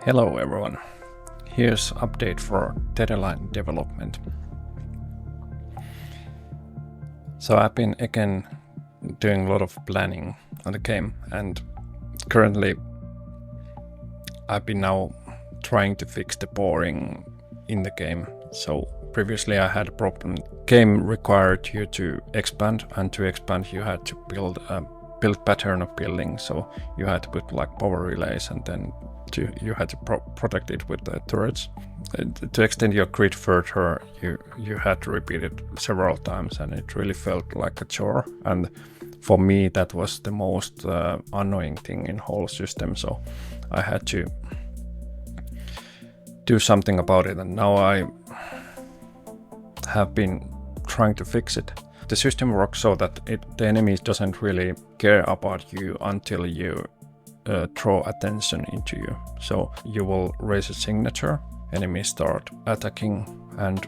Hello everyone, here's update for Tetherline development. So I've been again doing a lot of planning on the game, and currently I've been now trying to fix the boring in the game. So previously I had a problem. Game required you to expand, and to expand you had to build a pattern of building. So you had to put like power relays, and then you had to protect it with the turrets. To extend your grid further, you had to repeat it several times, and it really felt like a chore. And for me, that was the most annoying thing in whole system. So I had to do something about it, and now I have been trying to fix it. The system works so that the enemy doesn't really care about you until you draw attention into you. So you will raise a signature, enemies start attacking, and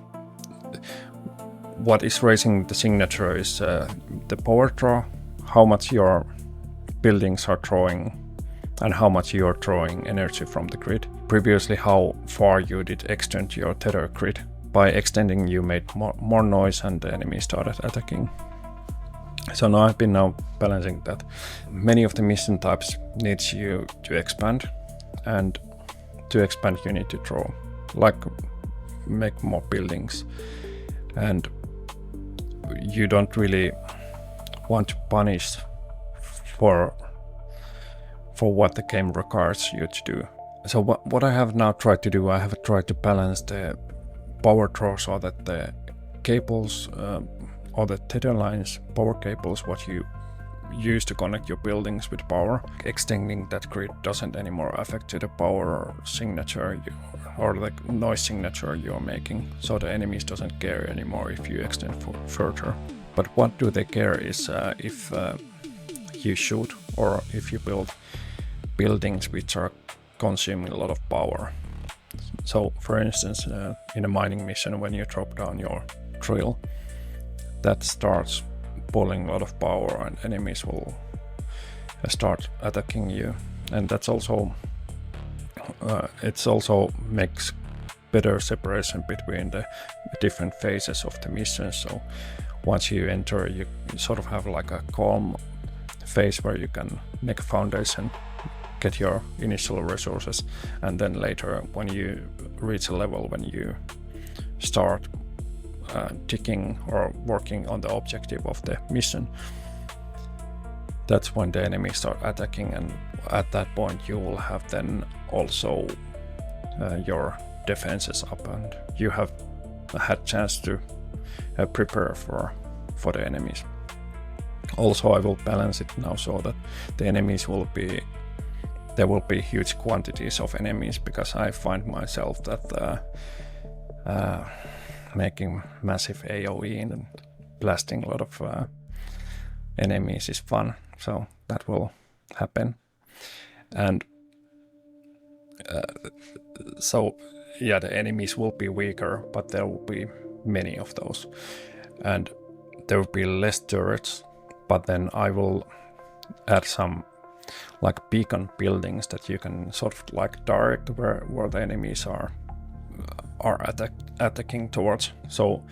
what is raising the signature is the power draw, how much your buildings are drawing, and how much you're drawing energy from the grid. Previously, how far you did extend your tether grid. By extending, you made more noise and the enemy started attacking. So now I've been balancing that. Many of the mission types needs you to expand, and to expand you need to draw, like make more buildings. And you don't really want to punish for what the game requires you to do. So what I have now tried to do, I have tried to balance the power draw so that the cables or the tether lines, power cables, what you use to connect your buildings with power, extending that grid doesn't anymore affect the power signature or the noise signature you're making. So the enemies doesn't care anymore if you extend further. But what do they care is if you shoot or if you build buildings which are consuming a lot of power. So for instance, in a mining mission, when you drop down your drill, that starts pulling a lot of power and enemies will start attacking you. And that's also it also makes better separation between the different phases of the mission. So once you enter, you sort of have like a calm phase where you can make a foundation, get your initial resources, and then later when you reach a level when you start ticking or working on the objective of the mission, that's when the enemies start attacking, and at that point you will have then also your defenses up, and you have had chance to prepare for the enemies. Also, I will balance it now so that the enemies will be, there will be huge quantities of enemies, because I find myself that making massive AoE and blasting a lot of enemies is fun. So that will happen. And so yeah, the enemies will be weaker, but there will be many of those. And there will be less turrets, but then I will add some like beacon buildings that you can sort of like direct where the enemies are attacking towards. So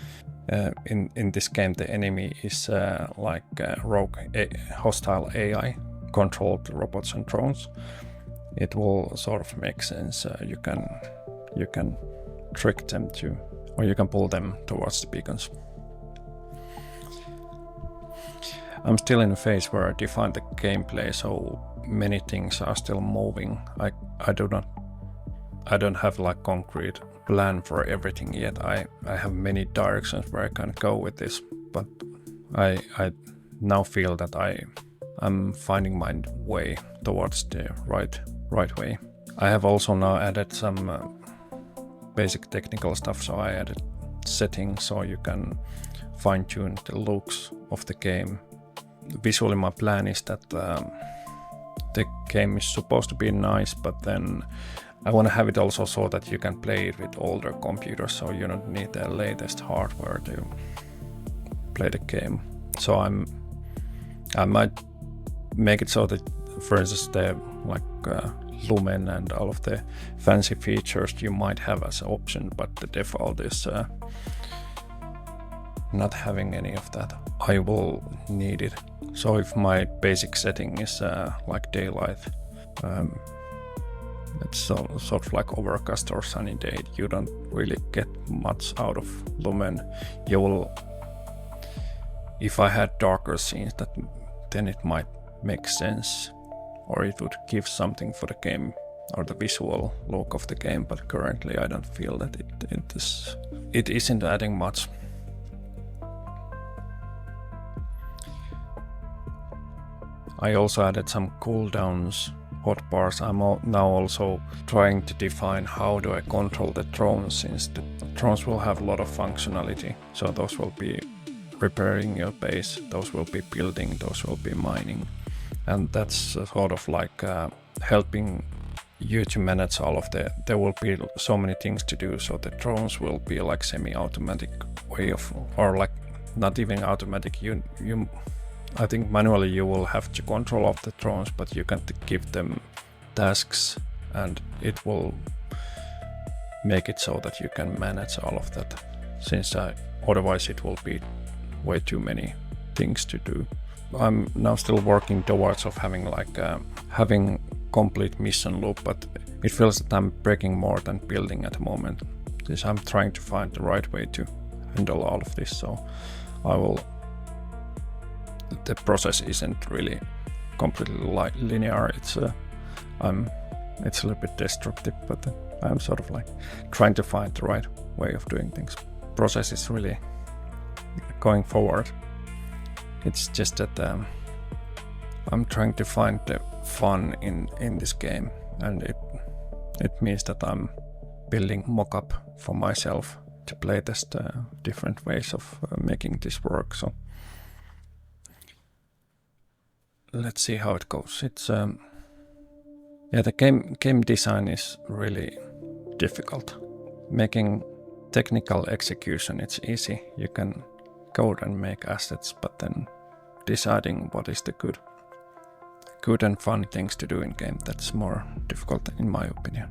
in this game the enemy is like rogue hostile AI controlled robots and drones. It will sort of make sense. You can trick them to, or you can pull them towards the beacons. I'm still in a phase where I define the gameplay, so many things are still moving. I don't have like concrete plan for everything yet. I have many directions where I can go with this, but I now feel that I'm finding my way towards the right way. I have also now added some basic technical stuff. So I added settings so you can fine-tune the looks of the game. Visually, my plan is that the game is supposed to be nice, but then I want to have it also so that you can play it with older computers, so you don't need the latest hardware to play the game. So I might make it so that, for instance, the like lumen and all of the fancy features you might have as an option, but the default is not having any of that. I will need it. So if my basic setting is like daylight, it's sort of like overcast or sunny day, you don't really get much out of lumen. You will, if I had darker scenes, then it might make sense, or it would give something for the game or the visual look of the game, but currently I don't feel that it isn't adding much. I also added some cooldowns, hotbars. I'm now also trying to define how do I control the drones, since the drones will have a lot of functionality. So those will be repairing your base, those will be building, those will be mining. And that's sort of like helping you to manage all of there will be so many things to do. So the drones will be like semi-automatic way of, or like not even automatic. I think manually you will have to control of the drones, but you can give them tasks and it will make it so that you can manage all of that, since otherwise it will be way too many things to do. I'm now still working towards of having like having complete mission loop, but it feels that I'm breaking more than building at the moment, since I'm trying to find the right way to handle all of this. So the process isn't really completely linear. It's a little bit destructive, but I'm sort of like trying to find the right way of doing things. Process is really going forward. It's just that I'm trying to find the fun in this game, and it means that I'm building mock-up for myself to play test different ways of making this work. So let's see how it goes. It's the game design is really difficult. Making technical execution, it's easy. You can code and make assets, but then deciding what is the good and fun things to do in game, that's more difficult in my opinion.